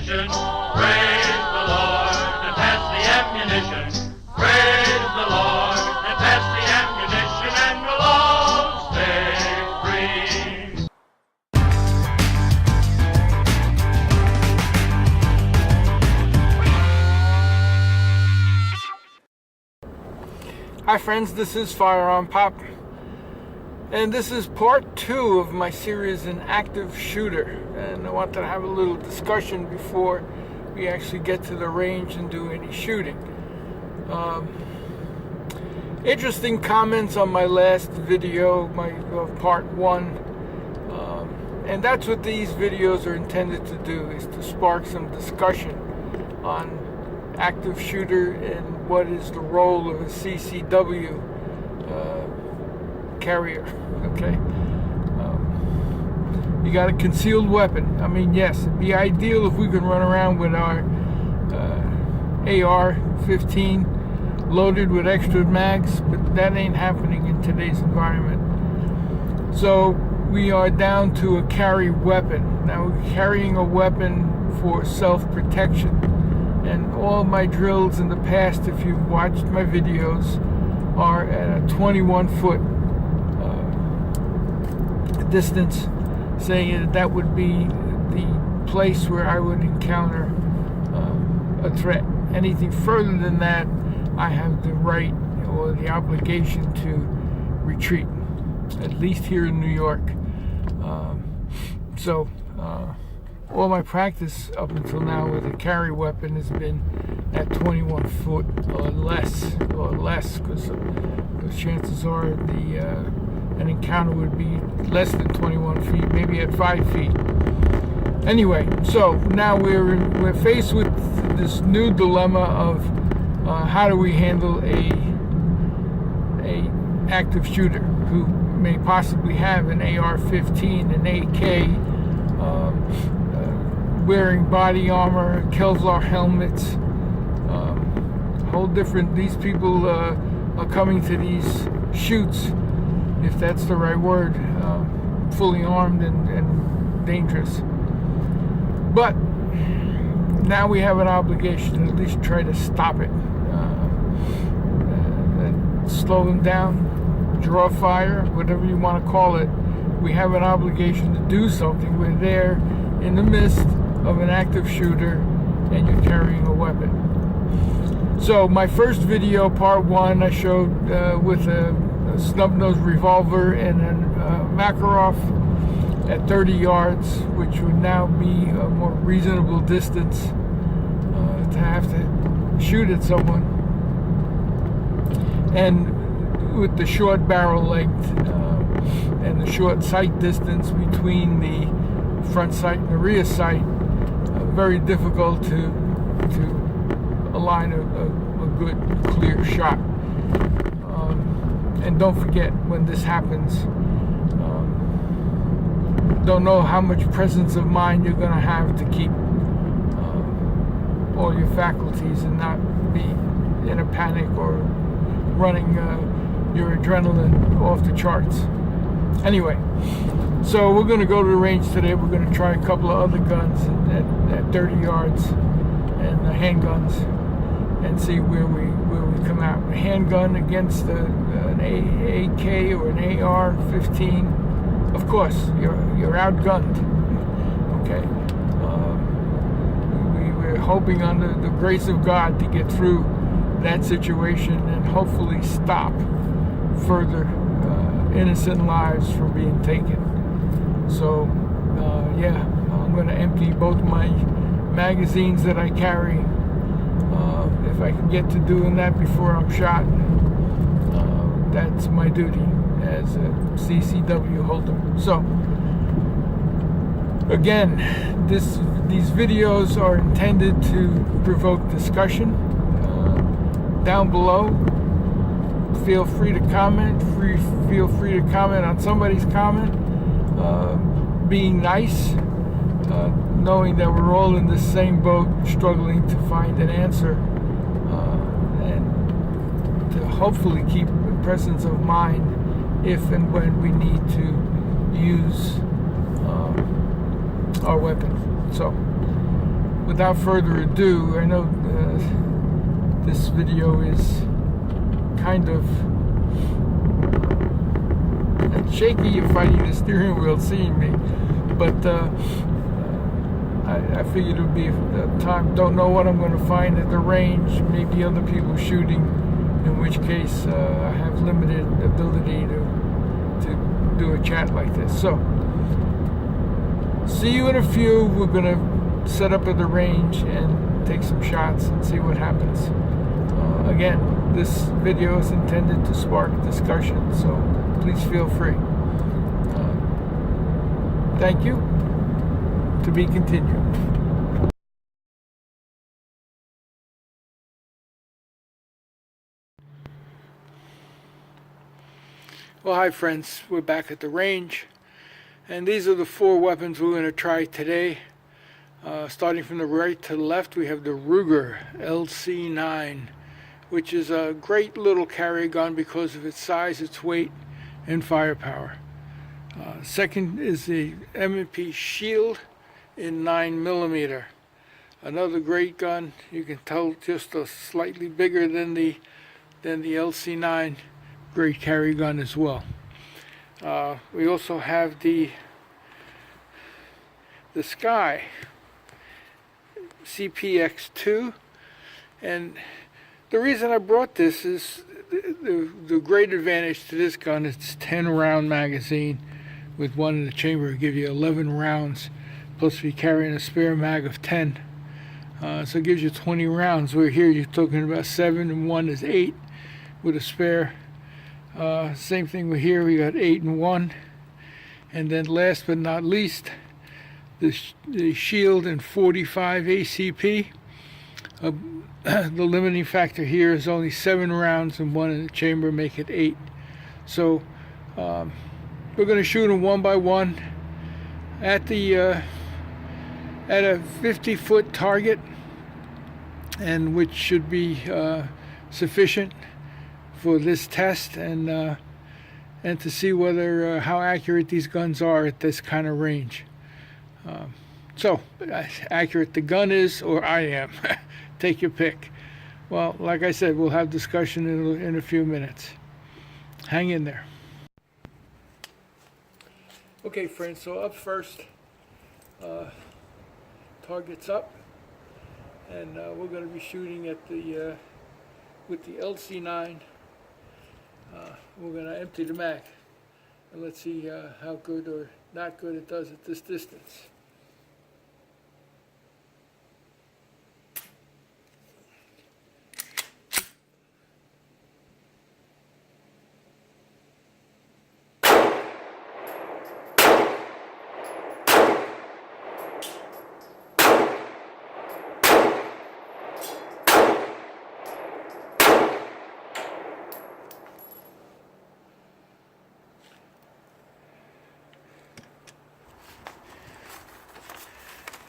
ammunition. Praise the Lord and pass the ammunition. Praise the Lord and pass the ammunition, and we'll all stay free. Hi friends, this is FirearmPop, and this is part 2 of my series, An Active Shooter, and I wanted to have a little discussion before we actually get to the range and do any shooting. Interesting comments on my last video, my part 1, and that's what these videos are intended to do, is to spark some discussion on active shooter and what is the role of a CCW carrier. Okay, you got a concealed weapon. I mean, yes, it'd be ideal if we could run around with our AR-15 loaded with extra mags, but that ain't happening in today's environment. So we are down to a carry weapon. Now, we're carrying a weapon for self-protection. And all my drills in the past, if you've watched my videos, are at a 21-foot distance, saying that would be the place where I would encounter a threat. Anything further than that, I have the right or the obligation to retreat, at least here in New York. All my practice up until now with a carry weapon has been at 21 foot or less, because chances are an encounter would be less than 21 feet, maybe at 5 feet. Anyway, so now we're faced with this new dilemma of how do we handle a active shooter who may possibly have an AR-15, an AK, wearing body armor, Kevlar helmets, whole different. These people are coming to these shoots, if that's the right word, fully armed and dangerous. But now we have an obligation to at least try to stop it, slow them down, draw fire, whatever you want to call it. We have an obligation to do something. We're there in the midst of an active shooter and you're carrying a weapon. So my first video, part 1, I showed with a snub-nosed revolver and a Makarov at 30 yards, which would now be a more reasonable distance to have to shoot at someone, and with the short barrel length and the short sight distance between the front sight and the rear sight, very difficult to align a good, clear shot. And don't forget, when this happens, don't know how much presence of mind you're going to have to keep all your faculties and not be in a panic or running your adrenaline off the charts. Anyway, so we're going to go to the range today. We're going to try a couple of other guns at 30 yards and handguns, and see where we come out. A handgun against an AK or an AR-15, of course, you're outgunned. Okay, we're hoping under the grace of God to get through that situation and hopefully stop further innocent lives from being taken. So I'm going to empty both my magazines that I carry. If I can get to doing that before I'm shot, that's my duty as a CCW holder. So again, these videos are intended to provoke discussion. Down below, feel free to comment. Feel free to comment on somebody's comment. Being nice, knowing that we're all in the same boat, struggling to find an answer, and to hopefully keep a presence of mind if and when we need to use our weapon. So without further ado, I know this video is kind of shaky. You're fighting the steering wheel seeing me, but I figured it would be the time. Don't know what I'm going to find at the range. Maybe other people shooting, in which case I have limited ability to do a chat like this. So see you in a few. We're going to set up at the range and take some shots and see what happens. Again, this video is intended to spark discussion, so please feel free. Thank you. To be continued. Well, hi friends, we're back at the range, and these are the 4 weapons we're going to try today. Starting from the right to the left, we have the Ruger LC9, which is a great little carry gun because of its size, its weight, and firepower. Second is the M&P Shield in 9mm. Another great gun. You can tell just a slightly bigger than the LC9. Great carry gun as well. We also have the Sky CPX2, and the reason I brought this is the great advantage to this gun is it's 10-round magazine with one in the chamber. It'll give you 11 rounds, plus if you're carrying a spare mag of 10. So it gives you 20 rounds, where here you're talking about 7 and 1 is 8 with a spare. Same thing with here, we got 8 and 1. And then last but not least, the Shield in 45 ACP. The limiting factor here is only 7 rounds and 1 in the chamber, make it 8. So we're going to shoot them one by one at a 50-foot target, and which should be sufficient for this test, and to see whether how accurate these guns are at this kind of range. So accurate the gun is, or I am. Take your pick. Well, like I said, we'll have discussion in a few minutes. Hang in there. Okay, friends, so up first, target's up, and we're going to be shooting at with the LC9. We're going to empty the mag, and let's see how good or not good it does at this distance.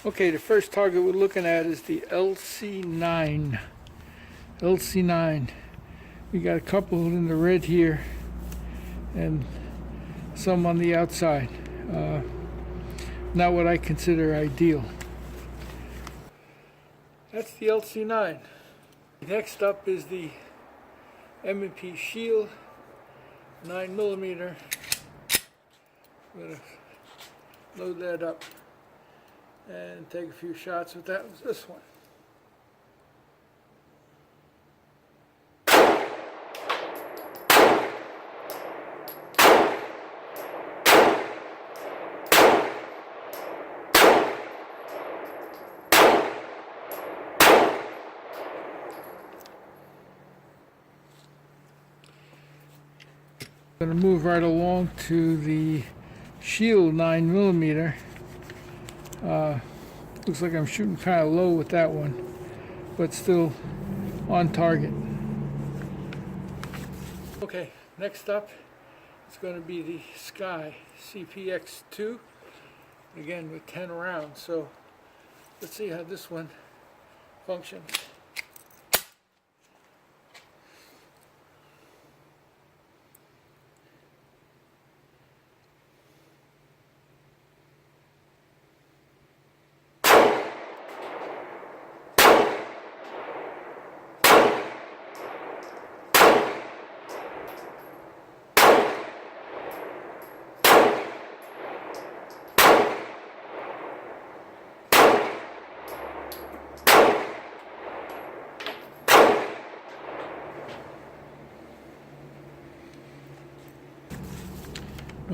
Okay, the first target we're looking at is the LC9. LC9. We got a couple in the red here and some on the outside. Not what I consider ideal. That's the LC9. Next up is the M&P Shield 9mm. I'm going to load that up and take a few shots with that. Was this one. I'm going to move right along to the Shield 9mm. Looks like I'm shooting kind of low with that one, but still on target. Okay, next up it's going to be the Sky CPX2, again with 10 rounds. So let's see how this one functions.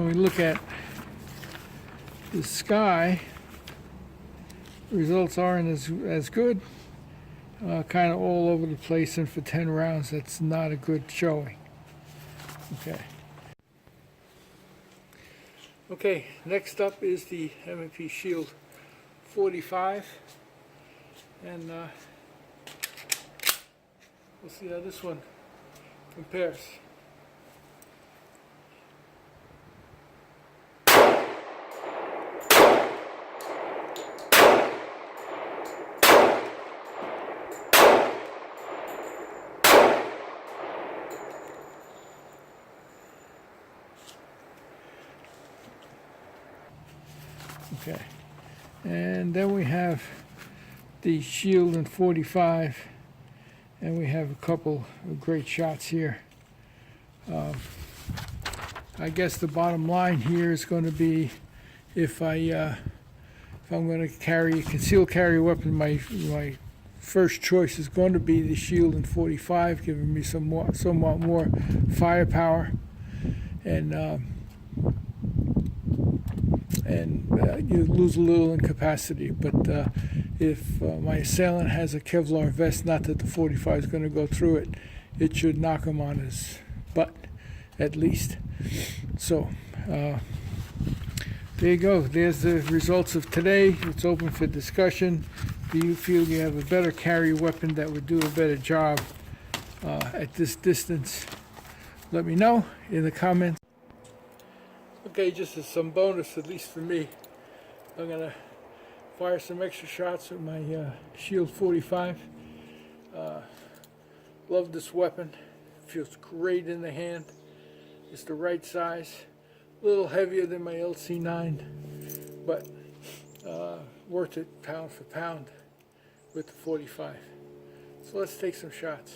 when we look at the sky, results aren't as good. Kind of all over the place, and for 10 rounds, that's not a good showing. Okay, next up is the M&P Shield 45, and we'll see how this one compares. Okay, and then we have the Shield in 45, and we have a couple of great shots here. I guess the bottom line here is going to be if I'm going to carry a concealed carry weapon, my first choice is going to be the Shield in 45, giving me somewhat more firepower, and you lose a little in capacity. But if my assailant has a Kevlar vest, not that the 45 is going to go through it, it should knock him on his butt, at least. So there you go. There's the results of today. It's open for discussion. Do you feel you have a better carry weapon that would do a better job at this distance? Let me know in the comments. Okay, just as some bonus, at least for me, I'm going to fire some extra shots with my Shield 45. Love this weapon. Feels great in the hand. It's the right size. A little heavier than my LC9, but worth it pound for pound with the 45. So let's take some shots.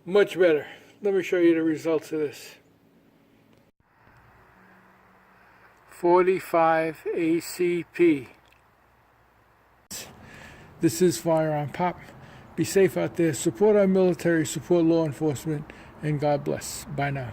Much better. Let me show you the results of this. 45 ACP. This is FirearmPop. Be safe out there. Support our military, support law enforcement, and God bless. Bye now.